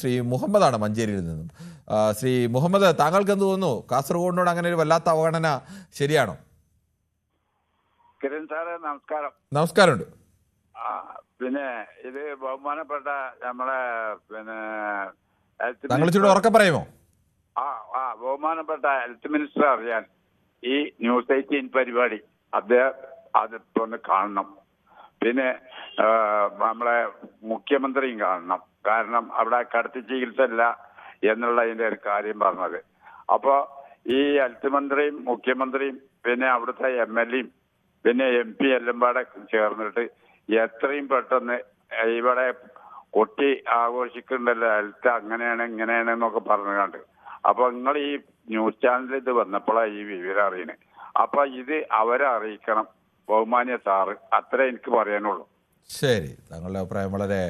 ശ്രീ മുഹമ്മദാണ് മഞ്ചേരിയിൽ നിന്നും. ശ്രീ മുഹമ്മദ്, താങ്കൾക്ക് എന്ത് തോന്നുന്നു? കാസർഗോഡിനോട് അങ്ങനെ ഒരു വല്ലാത്ത അവഗണന ശരിയാണോ? കിരൺ സാറേ, നമസ്കാരം. നമസ്കാരമുണ്ട്. പിന്നെ ഇത് ബഹുമാനപ്പെട്ട നമ്മളെ താങ്കൾ ഇച്ചിരി ഉറക്കെ പറയുമോ? ബഹുമാനപ്പെട്ട ഹെൽത്ത് മിനിസ്റ്റർ അറിയാൻ ഈ ന്യൂസ് 18 പരിപാടി അദ്ദേഹം അതിപ്പോ ഒന്ന് കാണണം. പിന്നെ നമ്മളെ മുഖ്യമന്ത്രിയും കാണണം. കാരണം അവിടെ കടത്തി ചികിത്സ ഇല്ല എന്നുള്ളതിന്റെ ഒരു കാര്യം പറഞ്ഞത്. അപ്പോ ഈ ഹെൽത്ത് മന്ത്രിയും മുഖ്യമന്ത്രിയും പിന്നെ അവിടുത്തെ MLA യും പിന്നെ MP എല്ലാം പാടെ ചേർന്നിട്ട് എത്രയും പെട്ടെന്ന് ഇവിടെ കൊട്ടി ആഘോഷിക്കണ്ടല്ലോ, ഹെൽത്ത് അങ്ങനെയാണ് ഇങ്ങനെയാണ് എന്നൊക്കെ പറഞ്ഞുകൊണ്ട്. അപ്പൊ നിങ്ങൾ ഈ ന്യൂസ് ചാനലിൽ ഇത് വന്നപ്പോഴാണ് ഈ വിവരം അറിയുന്നത്. അപ്പൊ ഇത് അവരെ അറിയിക്കണം ബഹുമാന്യ സാറ്. അത്രേ എനിക്ക് പറയാനുള്ളൂ. ശരി, താങ്കളുടെ അഭിപ്രായം വളരെ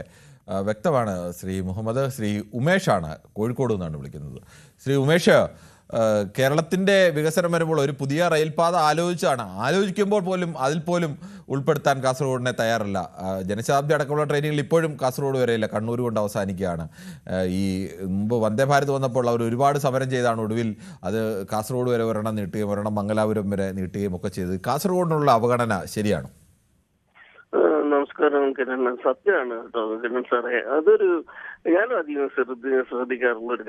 വ്യക്തമാണ്. ശ്രീ മുഹമ്മദ്. ശ്രീ ഉമേഷാണ്, കോഴിക്കോട് നിന്നാണ് വിളിക്കുന്നത്. ശ്രീ ഉമേഷ്, കേരളത്തിൻ്റെ വികസനം വരുമ്പോൾ ഒരു പുതിയ റെയിൽപാത ആലോചിക്കുമ്പോൾ പോലും അതിൽ പോലും ഉൾപ്പെടുത്താൻ കാസർഗോഡിനെ തയ്യാറല്ല. ജനശതാബ്ദി അടക്കമുള്ള ട്രെയിനുകൾ ഇപ്പോഴും കാസർഗോഡ് വരെയില്ല, കണ്ണൂർ കൊണ്ട് അവസാനിക്കുകയാണ്. ഈ മുമ്പ് വന്ദേ ഭാരത് വന്നപ്പോൾ അവർ ഒരുപാട് സമരം ചെയ്താണ് ഒടുവിൽ അത് കാസർഗോഡ് വരെ ഒരെണ്ണം നീട്ടുകയും ഒരെണ്ണം മംഗലാപുരം വരെ നീട്ടുകയും ഒക്കെ ചെയ്ത്. കാസർഗോഡിനുള്ള അവഗണന ശരിയാണോ? നമസ്കാരം കിരൺ. സത്യമാണ് കേട്ടോ കിരൺ സാറേ. ഞാനും അധികം ശ്രദ്ധിക്കാറുള്ള ഒരു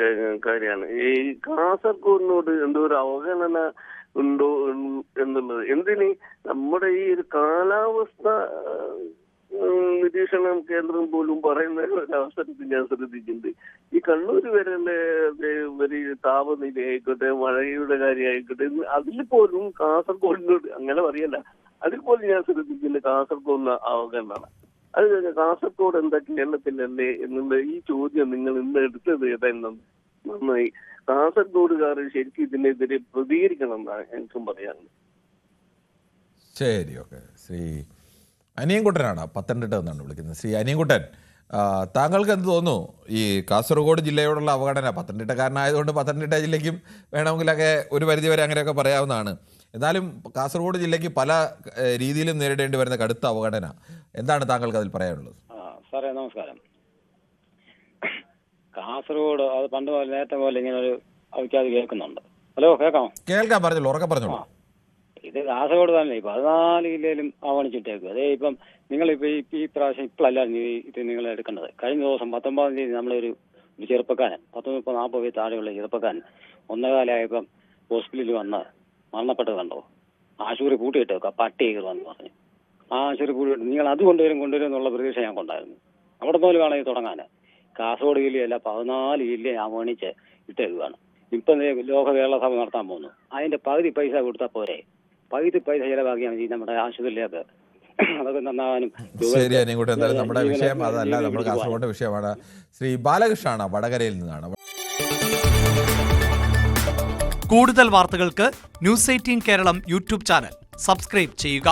കാര്യമാണ് ഈ കാസർഗോഡിനോട് എന്തോ ഒരു അവഗണന ഉണ്ടോ എന്നുള്ളത്. എന്തിന് നമ്മുടെ ഈ ഒരു കാലാവസ്ഥ നിരീക്ഷണ കേന്ദ്രം പോലും പറയുന്ന ഒരു അവസരത്തിൽ ഞാൻ ശ്രദ്ധിച്ചിട്ടുണ്ട്. ഈ കണ്ണൂർ വരെയുള്ള ഒരു താപനില ആയിക്കോട്ടെ, മഴയുടെ കാര്യമായിക്കോട്ടെ, അതിൽ പോലും കാസർഗോഡിനോട് അങ്ങനെ പറയല്ല, അതിൽ പോലും ഞാൻ ശ്രദ്ധിച്ചില്ല കാസർഗോഡിന് അവഗണന. അത് കാസർഗോഡ് എന്താ കേരളത്തിലല്ലേ എന്നുള്ള ഈ ചോദ്യം നിങ്ങൾ ഇന്ന് എടുത്തത് ഏതായിരുന്നു നന്നായി. കാസർഗോഡുകാർ ശരിക്കും ഇതിനെതിരെ പ്രതികരിക്കണം എന്നാണ് എനിക്കും പറയാനുള്ളത്. ശരി, ഓക്കെ. ശ്രീ അനിയൻകുട്ടനാണ്, പത്തനംതിട്ട എന്നാണ് വിളിക്കുന്നത്. ശ്രീ അനിയൻകുട്ടൻ, താങ്കൾക്ക് എന്ത് തോന്നുന്നു ഈ കാസർഗോഡ് ജില്ലയോടുള്ള അവഗണന? പത്തനംതിട്ടക്കാരനായതുകൊണ്ട് പത്തനംതിട്ട ജില്ലയ്ക്കും വേണമെങ്കിലൊക്കെ ഒരു പരിധിവരെ അങ്ങനെയൊക്കെ പറയാവുന്നതാണ്. എന്നാലും കാസർഗോഡ് ജില്ലയ്ക്ക് പല രീതിയിലും നേരിടേണ്ടി വരുന്ന കടുത്ത അവഗണന, എന്താണ് താങ്കൾക്ക് അതിൽ പറയാനുള്ളത്? സാറേ നമസ്കാരം. കാസർഗോഡ് അത് പണ്ട് പോലെ നേരത്തെ പോലെ ഇങ്ങനെ ഒരു അവിക്കാതെ കേൾക്കുന്നുണ്ട്. ഹലോ, കേൾക്കാമോ? കേൾക്കാൻ പറഞ്ഞോളൂ, ഉറക്കെ പറഞ്ഞോളൂ. ഇത് കാസർഗോഡ് തന്നെ 14 ജില്ലയിലും ആവണിച്ചിട്ടേക്കും. അതേ ഇപ്പം നിങ്ങളിപ്പോൾ ഈ പ്രാവശ്യം ഇപ്പോഴല്ല ഇത് നിങ്ങൾ എടുക്കേണ്ടത്. കഴിഞ്ഞ ദിവസം 19-ാം തീയതി നമ്മളൊരു ചെറുപ്പക്കാരൻ 19-40 താഴെയുള്ള ചെറുപ്പക്കാരൻ 1:15 ഹോസ്പിറ്റലിൽ വന്ന് മരണപ്പെട്ടത് കണ്ടോ? ആശുപത്രി പൂട്ടിയിട്ടേക്കുക, പട്ടി കയറുമെന്ന് പറഞ്ഞു. ആ ആശുപത്രി പൂട്ടിയിട്ട് നിങ്ങൾ അത് കൊണ്ടുവരും എന്നുള്ള പ്രതീക്ഷ ഞാൻ കൊണ്ടായിരുന്നു. അവിടെ പോലും വേണമെങ്കിൽ തുടങ്ങാൻ. കാസർഗോഡ് ജില്ലയല്ല 14 ജില്ലയെ ആവണിച്ച് ഇട്ടേക്കുകയാണ്. ഇപ്പം ലോക കേരള സഭ നടത്താൻ പോകുന്നു. അതിന്റെ പകുതി പൈസ കൊടുത്താൽ പോരെ? പകുതി പൈസ ചിലവാക്കിയാൽ മതി നമ്മുടെ ആശുപത്രിയിലേക്ക്. അതൊക്കെ നന്നാവാനും. ശരി അനിയൻകുട്ടൻ, എന്തായാലും നമ്മുടെ വിഷയം അതല്ല, നമ്മുടെ കാസർഗോഡ് വിഷയമാണ്. ശ്രീ ബാലകൃഷ്ണനാണ്, വടകരയിൽ നിന്നാണ്. കൂടുതൽ വാർത്തകൾക്ക് news 18 Keralam YouTube channel subscribe ചെയ്യുക.